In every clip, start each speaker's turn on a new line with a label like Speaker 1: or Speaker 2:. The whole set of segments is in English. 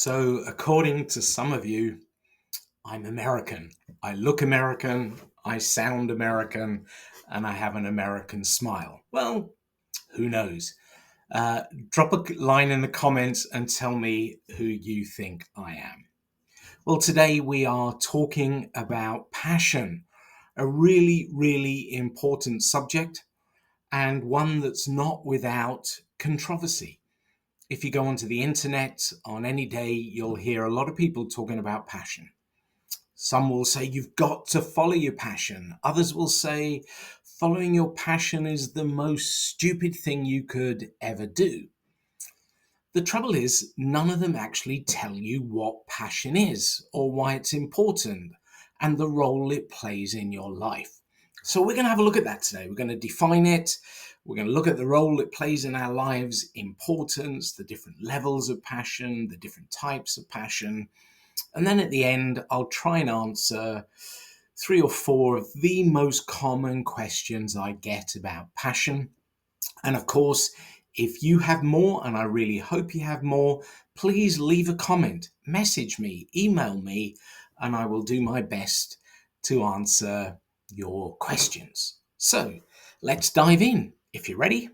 Speaker 1: So, according to some of you, I'm American. I look American, I sound American, and I have an American smile. Well, who knows? Uh, Drop a line in the comments and tell me who you think I am. Well, today we are talking about passion, a really, really important subject and one that's not without controversy. If you go onto the internet on any day, you'll hear a lot of people talking about passion. Some will say you've got to follow your passion. Others will say following your passion is the most stupid thing you could ever do. The trouble is, none of them actually tell you what passion is or why it's important and the role it plays in your life. So we're going to have a look at that today. We're going to define it. We're going to look at the role it plays in our lives, importance, the different levels of passion, the different types of passion. And then at the end, I'll try and answer three or four of the most common questions I get about passion. And of course, if you have more, and I really hope you have more, please leave a comment, message me, email me, and I will do my best to answer your questions. So let's dive in. If you're ready.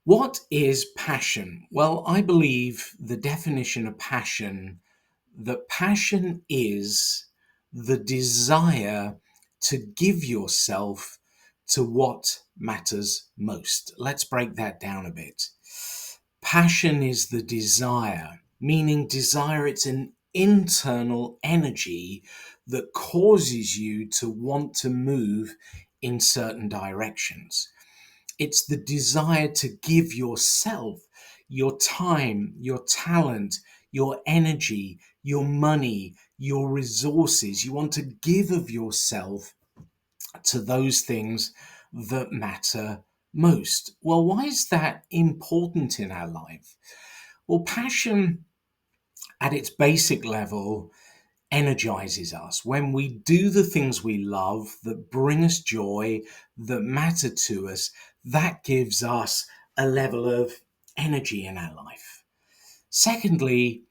Speaker 1: What is passion? Well, I believe the definition of passion, that passion is the desire to give yourself to what matters most. Let's break that down a bit. Passion is the desire, meaning desire, it's an internal energy that causes you to want to move in certain directions. It's the desire to give yourself, your time, your talent, your energy, your money, your resources. You want to give of yourself to those things that matter most. Well, why is that important in our life? Well, passion at its basic level energizes us. When we do the things we love that bring us joy, that matter to us, that gives us a level of energy in our life. Secondly,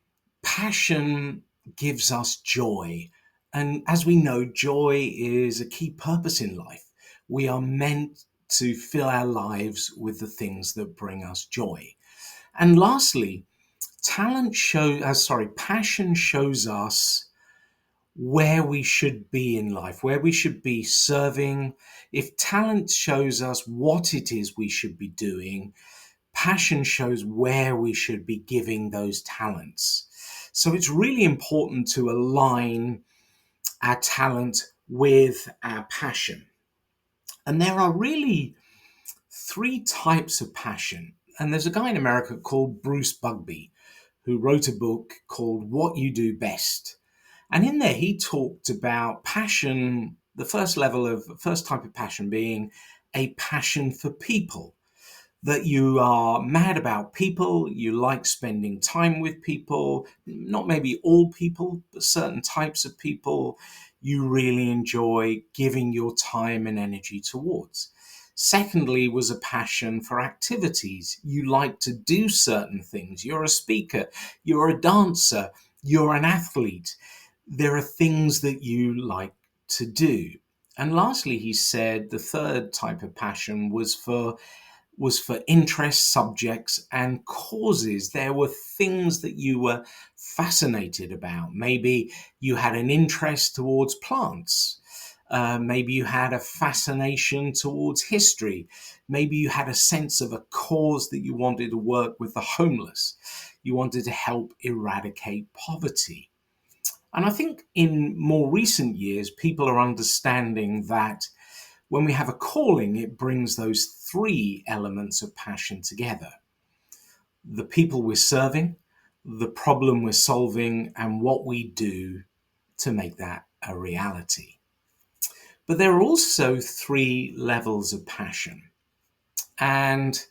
Speaker 1: passion gives us joy. And as we know, joy is a key purpose in life. We are meant to fill our lives with the things that bring us joy. And lastly, passion shows us where we should be in life, where we should be serving. If talent shows us what it is we should be doing, passion shows where we should be giving those talents. So it's really important to align our talent with our passion. And there are really three types of passion. And there's a guy in America called Bruce Bugbee who wrote a book called What You Do Best. And in there, he talked about passion, the first type of passion being a passion for people, that you are mad about people, you like spending time with people, not maybe all people, but certain types of people you really enjoy giving your time and energy towards. Secondly, was a passion for activities. You like to do certain things. You're a speaker, you're a dancer, you're an athlete. There are things that you like to do. And lastly, he said the third type of passion was for interests, subjects, and causes. There were things that you were fascinated about. Maybe you had an interest towards plants. Maybe you had a fascination towards history. Maybe you had a sense of a cause that you wanted to work with the homeless. You wanted to help eradicate poverty. And I think in more recent years, people are understanding that when we have a calling, it brings those three elements of passion together: the people we're serving, the problem we're solving, and what we do to make that a reality. But there are also three levels of passion. And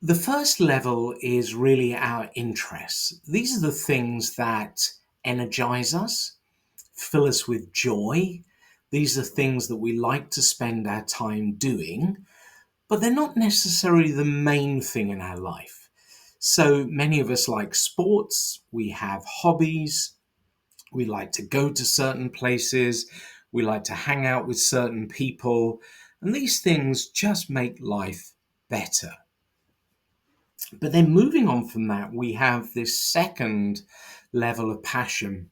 Speaker 1: the first level is really our interests. These are the things that energize us, fill us with joy. These are things that we like to spend our time doing, but they're not necessarily the main thing in our life. So many of us like sports, we have hobbies, we like to go to certain places, we like to hang out with certain people, and these things just make life better. But then moving on from that, we have this second level of passion,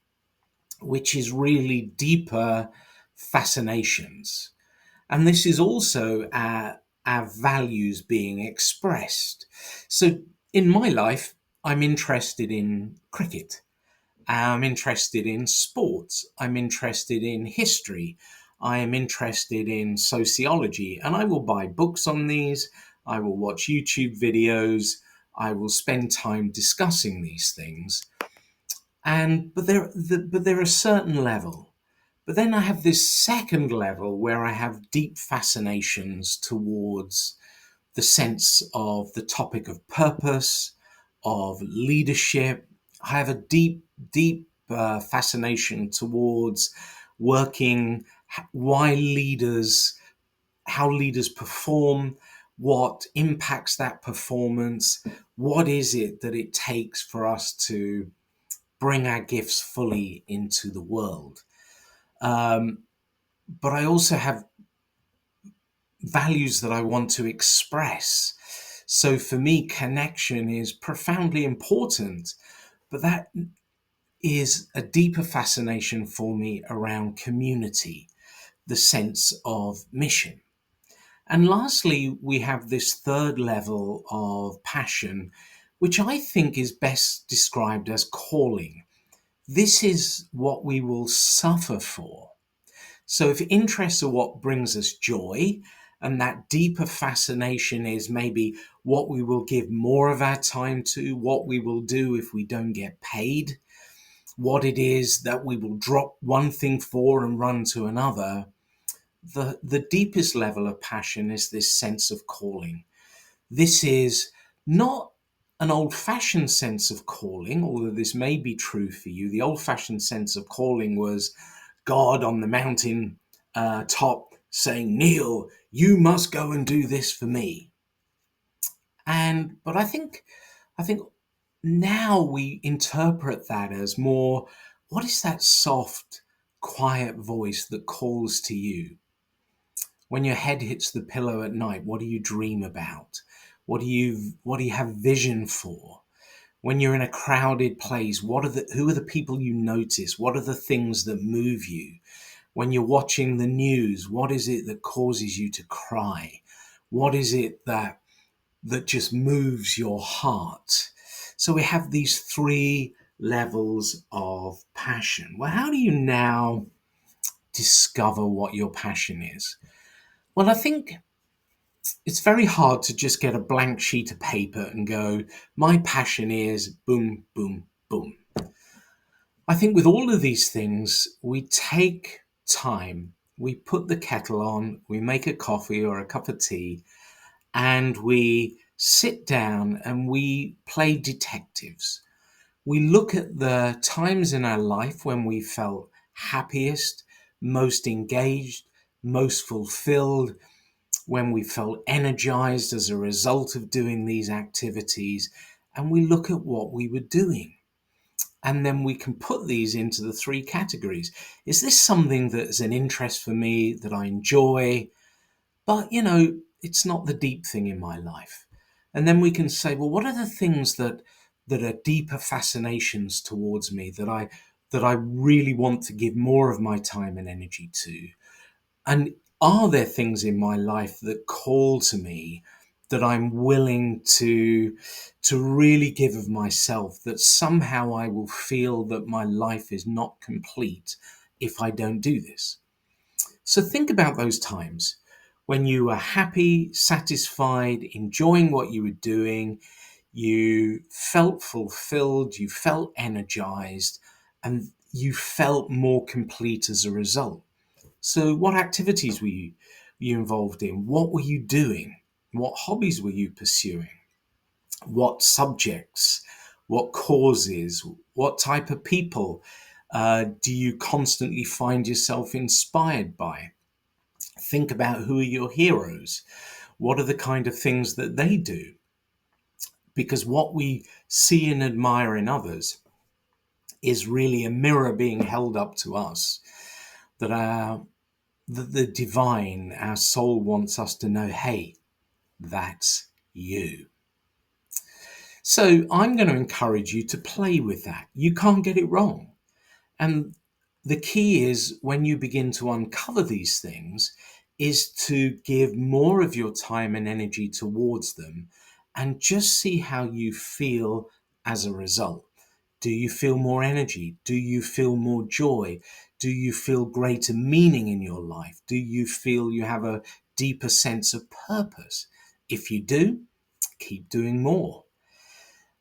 Speaker 1: which is really deeper fascinations. And this is also our values being expressed. So in my life, I'm interested in cricket. I'm interested in sports. I'm interested in history. I am interested in sociology. And I will buy books on these. I will watch YouTube videos. I will spend time discussing these things. But they're a certain level. But then I have this second level where I have deep fascinations towards the sense of the topic of purpose, of leadership. I have a deep fascination towards working, why leaders, how leaders perform, what impacts that performance, what is it that it takes for us to bring our gifts fully into the world. Um, but I also have values that I want to express. So for me, connection is profoundly important, but that is a deeper fascination for me around community, the sense of mission. And lastly, we have this third level of passion, which I think is best described as calling. This is what we will suffer for. So if interests are what brings us joy, and that deeper fascination is maybe what we will give more of our time to, what we will do if we don't get paid, what it is that we will drop one thing for and run to another, the deepest level of passion is this sense of calling. This is not an old fashioned sense of calling, although this may be true for you. The old fashioned sense of calling was God on the mountain top saying, Neil, you must go and do this for me. But I think now we interpret that as more, what is that soft, quiet voice that calls to you? When your head hits the pillow at night, what do you dream about? What do you have vision for? When you're in a crowded place, who are the people you notice? What are the things that move you? When you're watching the news, what is it that causes you to cry? What is it that just moves your heart? So we have these three levels of passion. Well, how do you now discover what your passion is? Well, I think it's very hard to just get a blank sheet of paper and go, my passion is boom, boom, boom. I think with all of these things, we take time, we put the kettle on, we make a coffee or a cup of tea, and we sit down and we play detectives. We look at the times in our life when we felt happiest, most engaged, most fulfilled, when we felt energized as a result of doing these activities, and we look at what we were doing. And then we can put these into the three categories. Is this something that's an interest for me that I enjoy? But, it's not the deep thing in my life. And then we can say, well, what are the things that are deeper fascinations towards me that I really want to give more of my time and energy to? And are there things in my life that call to me that I'm willing to really give of myself, that somehow I will feel that my life is not complete if I don't do this? So think about those times when you were happy, satisfied, enjoying what you were doing, you felt fulfilled, you felt energized, and you felt more complete as a result. So, what activities were you involved in? What were you doing? What hobbies were you pursuing? What subjects? What causes? What type of people do you constantly find yourself inspired by? Think about who are your heroes. What are the kind of things that they do? because what we see and admire in others is really a mirror being held up to us, that the divine, our soul, wants us to know, hey, that's you. So I'm going to encourage you to play with that. You can't get it wrong. And the key is, when you begin to uncover these things, is to give more of your time and energy towards them and just see how you feel as a result. Do you feel more energy? Do you feel more joy? Do you feel greater meaning in your life? Do you feel you have a deeper sense of purpose? If you do, keep doing more.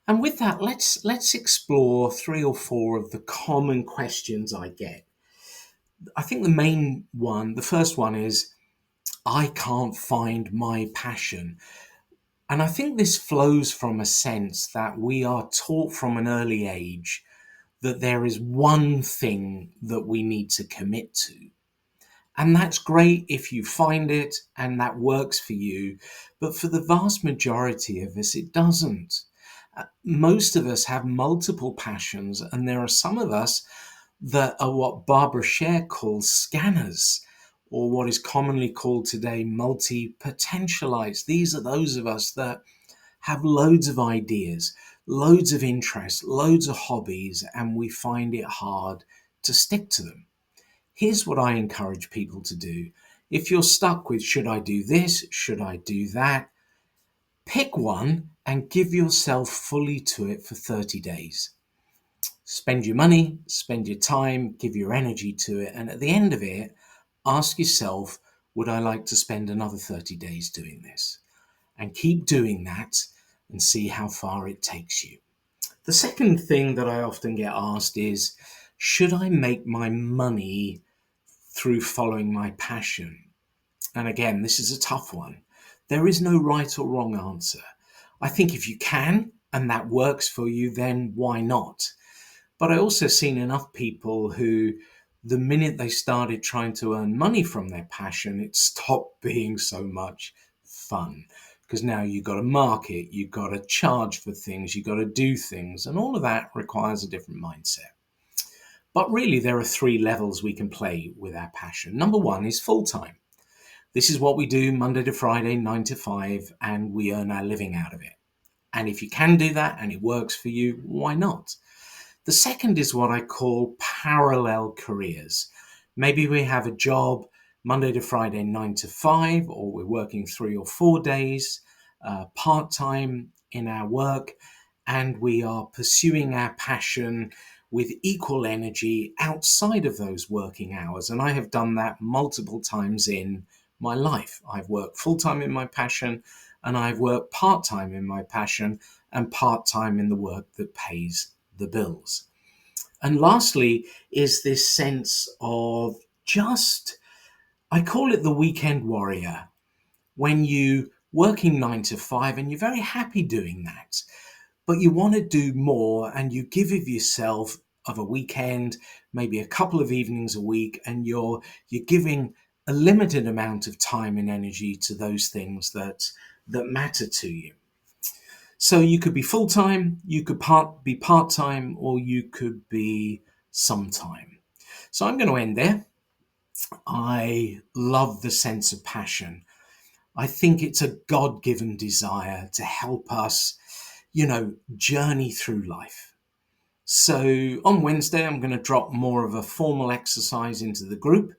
Speaker 1: And with that, let's explore three or four of the common questions I get. I think the first one is, I can't find my passion. And I think this flows from a sense that we are taught from an early age that there is one thing that we need to commit to. And that's great if you find it and that works for you. But for the vast majority of us, it doesn't. Most of us have multiple passions, and there are some of us that are what Barbara Sher calls scanners, or what is commonly called today multi-potentialites. These are those of us that have loads of ideas, loads of interests, loads of hobbies, and we find it hard to stick to them. Here's what I encourage people to do. If you're stuck with, should I do this? Should I do that? Pick one and give yourself fully to it for 30 days. Spend your money, spend your time, give your energy to it. And at the end of it, ask yourself, would I like to spend another 30 days doing this? And keep doing that and see how far it takes you. The second thing that I often get asked is, should I make my money through following my passion? And again, this is a tough one. There is no right or wrong answer. I think if you can and that works for you, then why not? But I also seen enough people who, the minute they started trying to earn money from their passion, it stopped being so much fun. Because now you've got to market, you've got to charge for things, you've got to do things, and all of that requires a different mindset. But really, there are three levels we can play with our passion. Number one is full-time. This is what we do Monday to Friday, 9 to 5, and we earn our living out of it. And if you can do that and it works for you, why not? The second is what I call parallel careers. Maybe we have a job Monday to Friday, 9 to 5, or we're working 3 or 4 days part-time in our work, and we are pursuing our passion with equal energy outside of those working hours. And I have done that multiple times in my life. I've worked full-time in my passion, and I've worked part-time in my passion, and part-time in the work that pays the bills. And lastly is this sense of just, I call it the weekend warrior, when you working 9 to 5 and you're very happy doing that, but you want to do more, and you give of yourself of a weekend, maybe a couple of evenings a week, and you're giving a limited amount of time and energy to those things that matter to you. So you could be full-time, you could be part-time, or you could be sometime. So I'm going to end there. I love the sense of passion. I think it's a God-given desire to help us, journey through life. So on Wednesday, I'm going to drop more of a formal exercise into the group,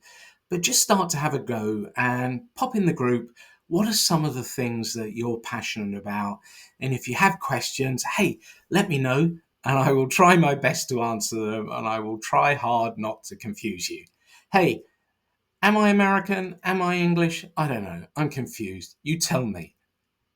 Speaker 1: but just start to have a go and pop in the group. What are some of the things that you're passionate about? And if you have questions, hey, let me know, and I will try my best to answer them, and I will try hard not to confuse you. Hey, am I American? Am I English? I don't know. I'm confused. You tell me.